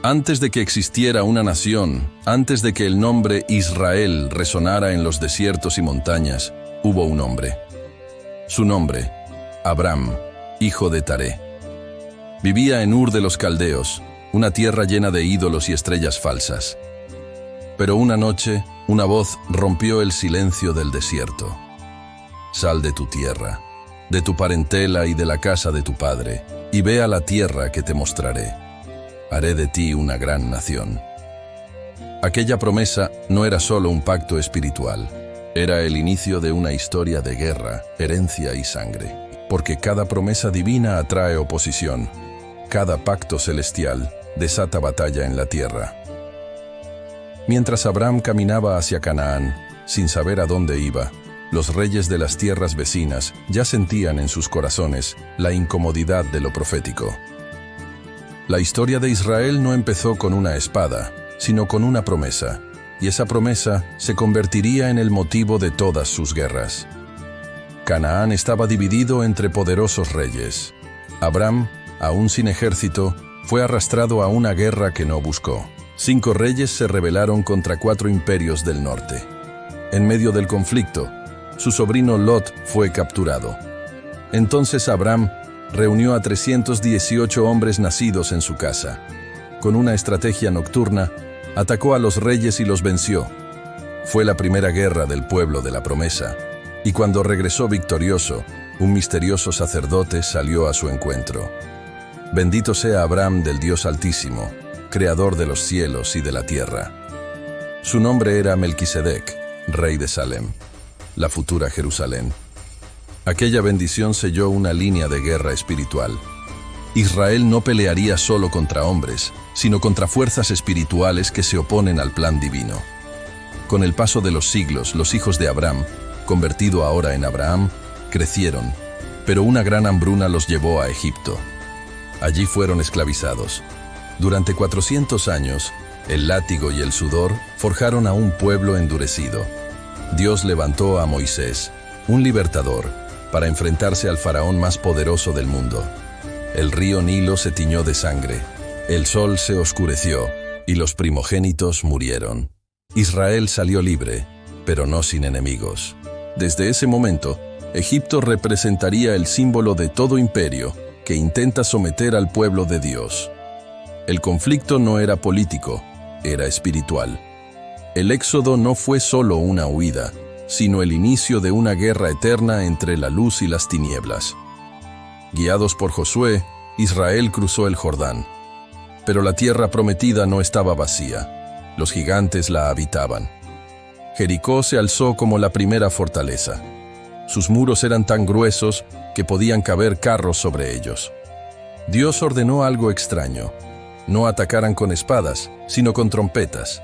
Antes de que existiera una nación, antes de que el nombre Israel resonara en los desiertos y montañas, hubo un hombre. Su nombre, Abram, hijo de Taré. Vivía en Ur de los Caldeos, una tierra llena de ídolos y estrellas falsas. Pero una noche, una voz rompió el silencio del desierto. Sal de tu tierra, de tu parentela y de la casa de tu padre, y ve a la tierra que te mostraré. Haré de ti una gran nación. Aquella promesa no era solo un pacto espiritual, era el inicio de una historia de guerra, herencia y sangre. Porque cada promesa divina atrae oposición, cada pacto celestial desata batalla en la tierra. Mientras Abram caminaba hacia Canaán, sin saber a dónde iba, los reyes de las tierras vecinas ya sentían en sus corazones la incomodidad de lo profético. La historia de Israel no empezó con una espada, sino con una promesa, y esa promesa se convertiría en el motivo de todas sus guerras. Canaán estaba dividido entre poderosos reyes. Abram, aún sin ejército, fue arrastrado a una guerra que no buscó. 5 reyes se rebelaron contra 4 imperios del norte. En medio del conflicto, su sobrino Lot fue capturado. Entonces Abram reunió a 318 hombres nacidos en su casa. Con una estrategia nocturna, atacó a los reyes y los venció. Fue la primera guerra del pueblo de la promesa, y cuando regresó victorioso, un misterioso sacerdote salió a su encuentro. Bendito sea Abram del Dios Altísimo, creador de los cielos y de la tierra. Su nombre era Melquisedec, rey de Salem, la futura Jerusalén. Aquella bendición selló una línea de guerra espiritual. Israel no pelearía solo contra hombres, sino contra fuerzas espirituales que se oponen al plan divino. Con el paso de los siglos, los hijos de Abram, convertido ahora en Abraham, crecieron, pero una gran hambruna los llevó a Egipto. Allí fueron esclavizados. Durante 400 años, el látigo y el sudor forjaron a un pueblo endurecido. Dios levantó a Moisés, un libertador, para enfrentarse al faraón más poderoso del mundo. El río Nilo se tiñó de sangre, el sol se oscureció y los primogénitos murieron. Israel salió libre, pero no sin enemigos. Desde ese momento, Egipto representaría el símbolo de todo imperio que intenta someter al pueblo de Dios. El conflicto no era político, era espiritual. El éxodo no fue solo una huida, sino el inicio de una guerra eterna entre la luz y las tinieblas. Guiados por Josué, Israel cruzó el Jordán. Pero la tierra prometida no estaba vacía. Los gigantes la habitaban. Jericó se alzó como la primera fortaleza. Sus muros eran tan gruesos que podían caber carros sobre ellos. Dios ordenó algo extraño. No atacaran con espadas, sino con trompetas.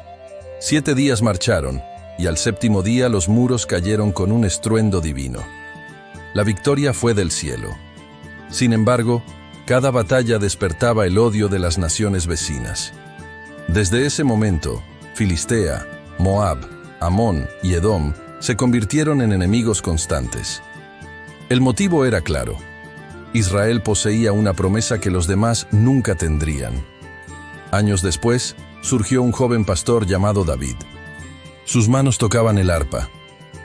7 días marcharon, y al 7º día los muros cayeron con un estruendo divino. La victoria fue del cielo. Sin embargo, cada batalla despertaba el odio de las naciones vecinas. Desde ese momento, Filistea, Moab, Amón y Edom se convirtieron en enemigos constantes. El motivo era claro. Israel poseía una promesa que los demás nunca tendrían. Años después, surgió un joven pastor llamado David. Sus manos tocaban el arpa,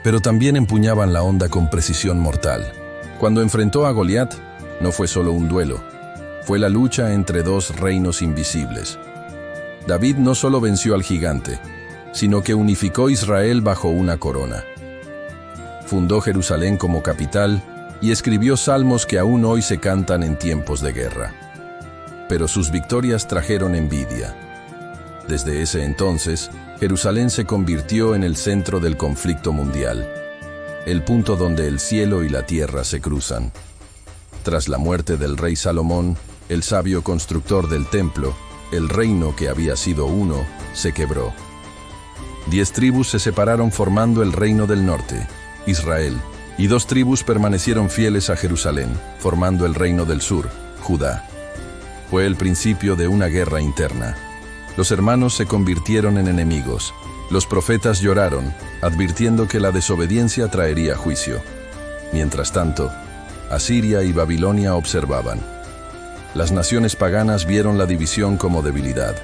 pero también empuñaban la honda con precisión mortal. Cuando enfrentó a Goliat, no fue solo un duelo, fue la lucha entre 2 reinos invisibles. David no solo venció al gigante, sino que unificó Israel bajo una corona. Fundó Jerusalén como capital y escribió salmos que aún hoy se cantan en tiempos de guerra. Pero sus victorias trajeron envidia. Desde ese entonces, Jerusalén se convirtió en el centro del conflicto mundial, el punto donde el cielo y la tierra se cruzan. Tras la muerte del rey Salomón, el sabio constructor del templo, el reino que había sido uno, se quebró. 10 tribus se separaron formando el reino del norte, Israel, y 2 tribus permanecieron fieles a Jerusalén, formando el reino del sur, Judá. Fue el principio de una guerra interna. Los hermanos se convirtieron en enemigos. Los profetas lloraron, advirtiendo que la desobediencia traería juicio. Mientras tanto, Asiria y Babilonia observaban. Las naciones paganas vieron la división como debilidad.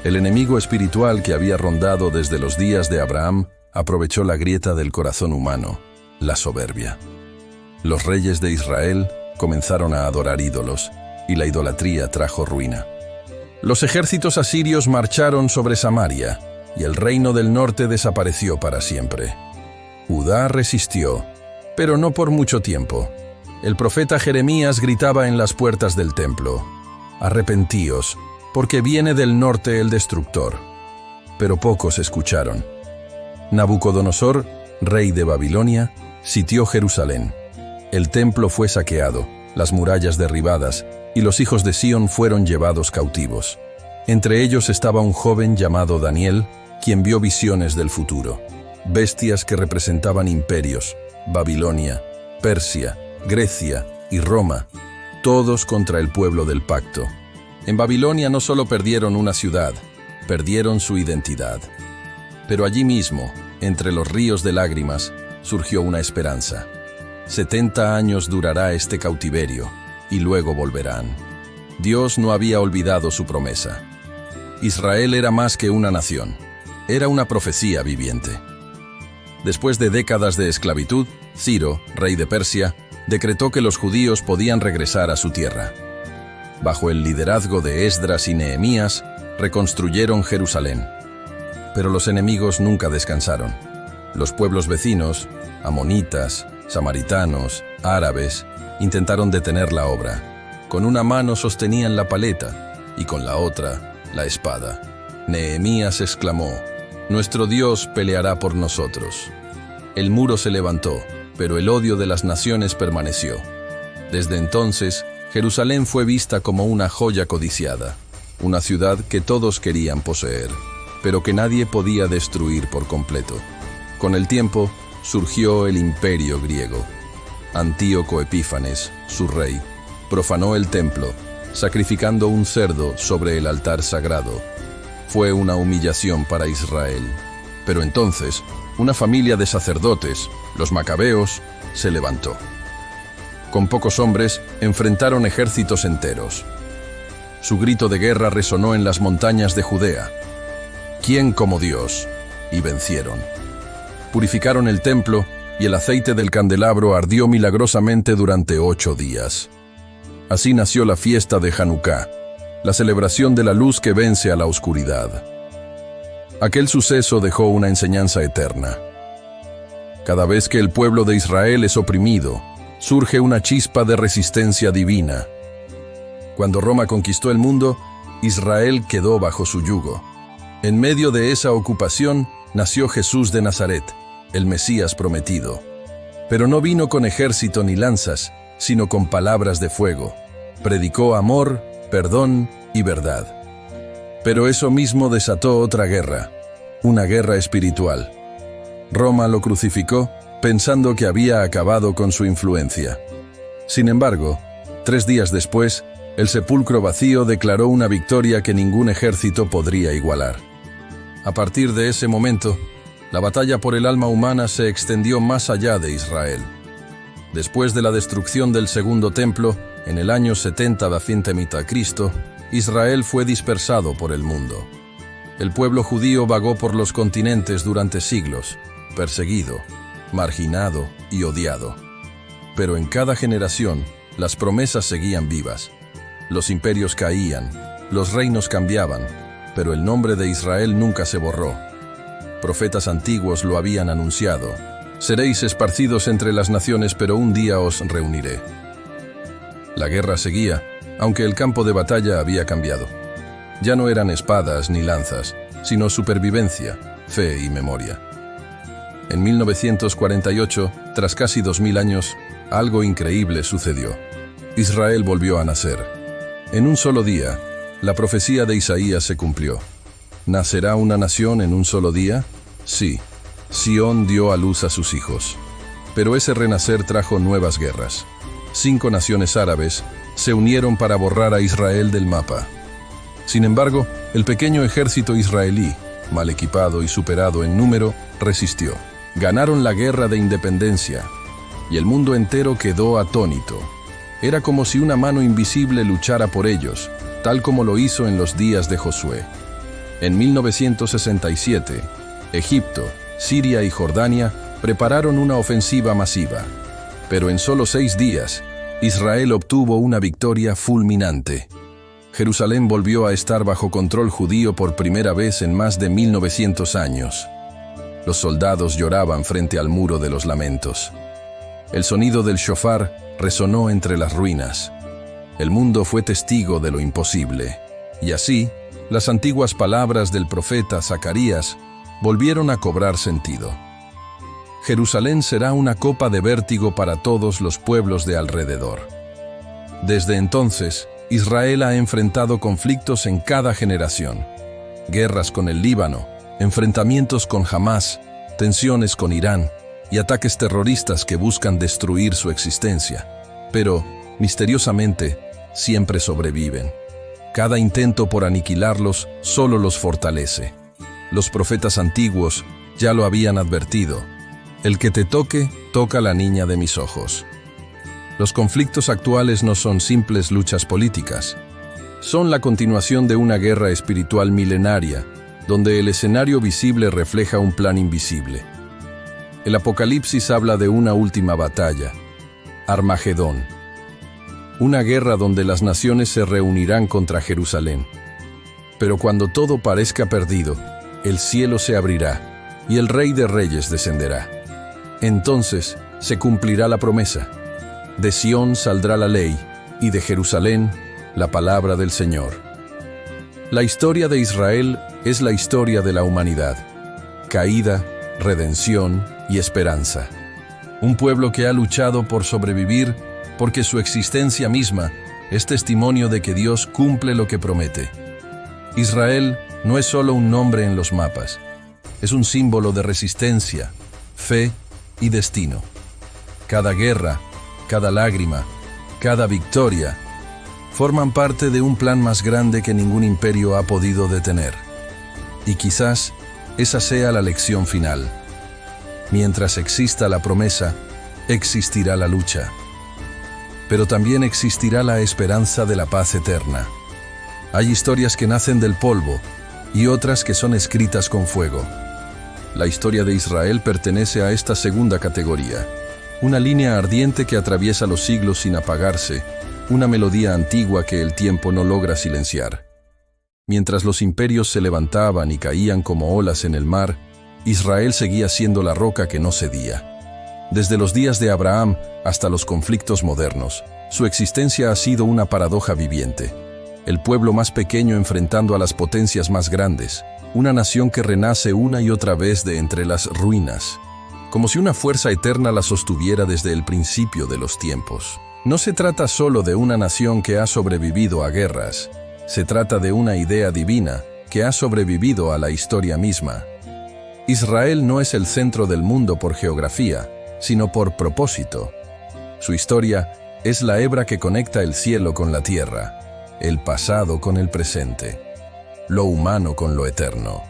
El enemigo espiritual que había rondado desde los días de Abraham aprovechó la grieta del corazón humano, la soberbia. Los reyes de Israel comenzaron a adorar ídolos, y la idolatría trajo ruina. Los ejércitos asirios marcharon sobre Samaria, y el reino del norte desapareció para siempre. Judá resistió, pero no por mucho tiempo. El profeta Jeremías gritaba en las puertas del templo: «Arrepentíos, porque viene del norte el destructor». Pero pocos escucharon. Nabucodonosor, rey de Babilonia, sitió Jerusalén. El templo fue saqueado, las murallas derribadas, y los hijos de Sión fueron llevados cautivos. Entre ellos estaba un joven llamado Daniel, quien vio visiones del futuro. Bestias que representaban imperios: Babilonia, Persia, Grecia y Roma, todos contra el pueblo del pacto. En Babilonia no solo perdieron una ciudad, perdieron su identidad. Pero allí mismo, entre los ríos de lágrimas, surgió una esperanza. 70 años durará este cautiverio, y luego volverán. Dios no había olvidado su promesa. Israel era más que una nación, era una profecía viviente. Después de décadas de esclavitud, Ciro, rey de Persia, decretó que los judíos podían regresar a su tierra. Bajo el liderazgo de Esdras y Nehemías, reconstruyeron Jerusalén. Pero los enemigos nunca descansaron. Los pueblos vecinos, amonitas, samaritanos, árabes, intentaron detener la obra. Con una mano sostenían la paleta y con la otra la espada. Nehemías exclamó: «Nuestro Dios peleará por nosotros». El muro se levantó, pero el odio de las naciones permaneció. Desde entonces, Jerusalén fue vista como una joya codiciada, una ciudad que todos querían poseer, pero que nadie podía destruir por completo. Con el tiempo, surgió el imperio griego. Antíoco Epífanes, su rey, profanó el templo, sacrificando un cerdo sobre el altar sagrado. Fue una humillación para Israel. Pero entonces, una familia de sacerdotes, los macabeos, se levantó. Con pocos hombres, enfrentaron ejércitos enteros. Su grito de guerra resonó en las montañas de Judea: «¿Quién como Dios?», y vencieron. Purificaron el templo y el aceite del candelabro ardió milagrosamente durante 8 días. Así nació la fiesta de Hanukkah, la celebración de la luz que vence a la oscuridad. Aquel suceso dejó una enseñanza eterna. Cada vez que el pueblo de Israel es oprimido, surge una chispa de resistencia divina. Cuando Roma conquistó el mundo, Israel quedó bajo su yugo. En medio de esa ocupación nació Jesús de Nazaret, el Mesías prometido. Pero no vino con ejército ni lanzas, sino con palabras de fuego. Predicó amor, perdón y verdad. Pero eso mismo desató otra guerra, una guerra espiritual. Roma lo crucificó pensando que había acabado con su influencia. Sin embargo, 3 días después, el sepulcro vacío declaró una victoria que ningún ejército podría igualar. A partir de ese momento, la batalla por el alma humana se extendió más allá de Israel. Después de la destrucción del segundo templo, en el año 70 d.C., Israel fue dispersado por el mundo. El pueblo judío vagó por los continentes durante siglos, perseguido, marginado y odiado. Pero en cada generación, las promesas seguían vivas. Los imperios caían, los reinos cambiaban, pero el nombre de Israel nunca se borró. Profetas antiguos lo habían anunciado: «Seréis esparcidos entre las naciones, pero un día os reuniré». La guerra seguía, aunque el campo de batalla había cambiado. Ya no eran espadas ni lanzas, sino supervivencia, fe y memoria. En 1948, tras casi 2000 años, algo increíble sucedió. Israel volvió a nacer. En un solo día, la profecía de Isaías se cumplió. ¿Nacerá una nación en un solo día? Sí, Sión dio a luz a sus hijos. Pero ese renacer trajo nuevas guerras. 5 naciones árabes se unieron para borrar a Israel del mapa. Sin embargo, el pequeño ejército israelí, mal equipado y superado en número, resistió. Ganaron la guerra de independencia, y el mundo entero quedó atónito. Era como si una mano invisible luchara por ellos, tal como lo hizo en los días de Josué. En 1967, Egipto, Siria y Jordania prepararon una ofensiva masiva. Pero en solo 6 días, Israel obtuvo una victoria fulminante. Jerusalén volvió a estar bajo control judío por primera vez en más de 1900 años. Los soldados lloraban frente al muro de los lamentos. El sonido del shofar resonó entre las ruinas. El mundo fue testigo de lo imposible. Y así, las antiguas palabras del profeta Zacarías volvieron a cobrar sentido. Jerusalén será una copa de vértigo para todos los pueblos de alrededor. Desde entonces, Israel ha enfrentado conflictos en cada generación. Guerras con el Líbano, enfrentamientos con Hamás, tensiones con Irán y ataques terroristas que buscan destruir su existencia. Pero, misteriosamente, siempre sobreviven. Cada intento por aniquilarlos solo los fortalece. Los profetas antiguos ya lo habían advertido. El que te toque, toca la niña de mis ojos. Los conflictos actuales no son simples luchas políticas. Son la continuación de una guerra espiritual milenaria, donde el escenario visible refleja un plan invisible. El Apocalipsis habla de una última batalla, Armagedón. Una guerra donde las naciones se reunirán contra Jerusalén. Pero cuando todo parezca perdido, el cielo se abrirá y el Rey de Reyes descenderá. Entonces se cumplirá la promesa. De Sión saldrá la ley, y de Jerusalén la palabra del Señor. La historia de Israel es la historia de la humanidad. Caída, redención y esperanza. Un pueblo que ha luchado por sobrevivir porque su existencia misma es testimonio de que Dios cumple lo que promete. Israel no es solo un nombre en los mapas, es un símbolo de resistencia, fe y destino. Cada guerra, cada lágrima, cada victoria, forman parte de un plan más grande que ningún imperio ha podido detener. Y quizás esa sea la lección final. Mientras exista la promesa, existirá la lucha. Pero también existirá la esperanza de la paz eterna. Hay historias que nacen del polvo y otras que son escritas con fuego. La historia de Israel pertenece a esta segunda categoría. Una línea ardiente que atraviesa los siglos sin apagarse, una melodía antigua que el tiempo no logra silenciar. Mientras los imperios se levantaban y caían como olas en el mar, Israel seguía siendo la roca que no cedía. Desde los días de Abraham hasta los conflictos modernos, su existencia ha sido una paradoja viviente. El pueblo más pequeño enfrentando a las potencias más grandes, una nación que renace una y otra vez de entre las ruinas, como si una fuerza eterna la sostuviera desde el principio de los tiempos. No se trata solo de una nación que ha sobrevivido a guerras, se trata de una idea divina que ha sobrevivido a la historia misma. Israel no es el centro del mundo por geografía, sino por propósito. Su historia es la hebra que conecta el cielo con la tierra, el pasado con el presente, lo humano con lo eterno.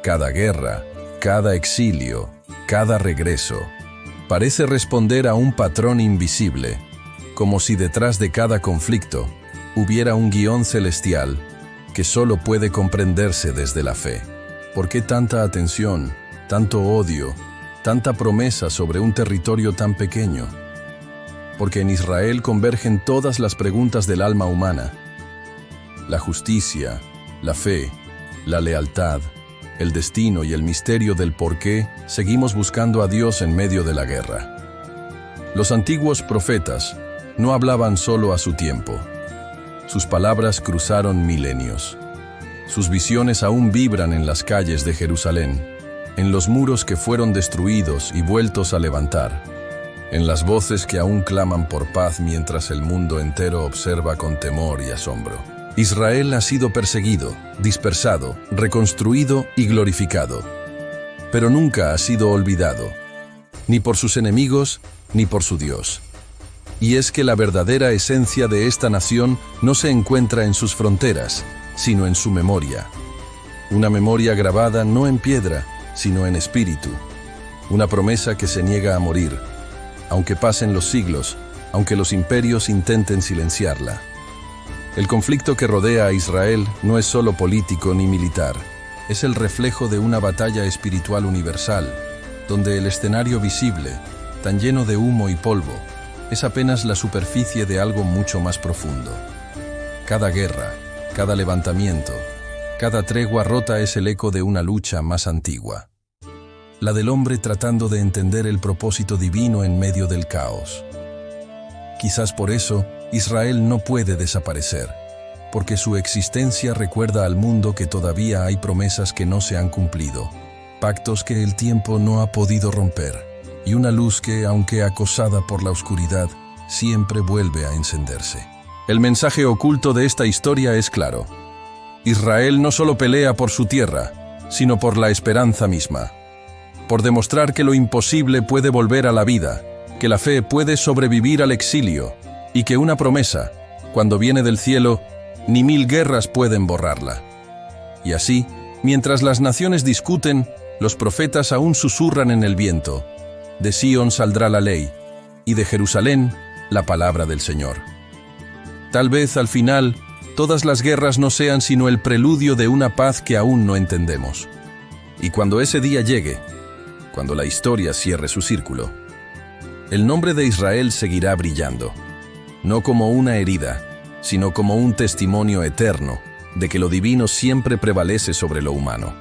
Cada guerra, cada exilio, cada regreso, parece responder a un patrón invisible, como si detrás de cada conflicto hubiera un guión celestial que solo puede comprenderse desde la fe. ¿Por qué tanta atención, tanto odio, tanta promesa sobre un territorio tan pequeño? Porque en Israel convergen todas las preguntas del alma humana. La justicia, la fe, la lealtad, el destino y el misterio del por qué seguimos buscando a Dios en medio de la guerra. Los antiguos profetas no hablaban solo a su tiempo. Sus palabras cruzaron milenios. Sus visiones aún vibran en las calles de Jerusalén, en los muros que fueron destruidos y vueltos a levantar, en las voces que aún claman por paz mientras el mundo entero observa con temor y asombro. Israel ha sido perseguido, dispersado, reconstruido y glorificado, pero nunca ha sido olvidado, ni por sus enemigos ni por su Dios. Y es que la verdadera esencia de esta nación no se encuentra en sus fronteras, sino en su memoria. Una memoria grabada no en piedra, sino en espíritu. Una promesa que se niega a morir, aunque pasen los siglos, aunque los imperios intenten silenciarla. El conflicto que rodea a Israel no es solo político ni militar, es el reflejo de una batalla espiritual universal, donde el escenario visible, tan lleno de humo y polvo, es apenas la superficie de algo mucho más profundo. Cada guerra, cada levantamiento, cada tregua rota es el eco de una lucha más antigua. La del hombre tratando de entender el propósito divino en medio del caos. Quizás por eso, Israel no puede desaparecer, porque su existencia recuerda al mundo que todavía hay promesas que no se han cumplido, pactos que el tiempo no ha podido romper, y una luz que, aunque acosada por la oscuridad, siempre vuelve a encenderse. El mensaje oculto de esta historia es claro. Israel no solo pelea por su tierra, sino por la esperanza misma, por demostrar que lo imposible puede volver a la vida, que la fe puede sobrevivir al exilio, y que una promesa, cuando viene del cielo, ni 1000 guerras pueden borrarla. Y así, mientras las naciones discuten, los profetas aún susurran en el viento: de Sión saldrá la ley, y de Jerusalén la palabra del Señor. Tal vez, al final, todas las guerras no sean sino el preludio de una paz que aún no entendemos. Y cuando ese día llegue, cuando la historia cierre su círculo, el nombre de Israel seguirá brillando, no como una herida, sino como un testimonio eterno de que lo divino siempre prevalece sobre lo humano.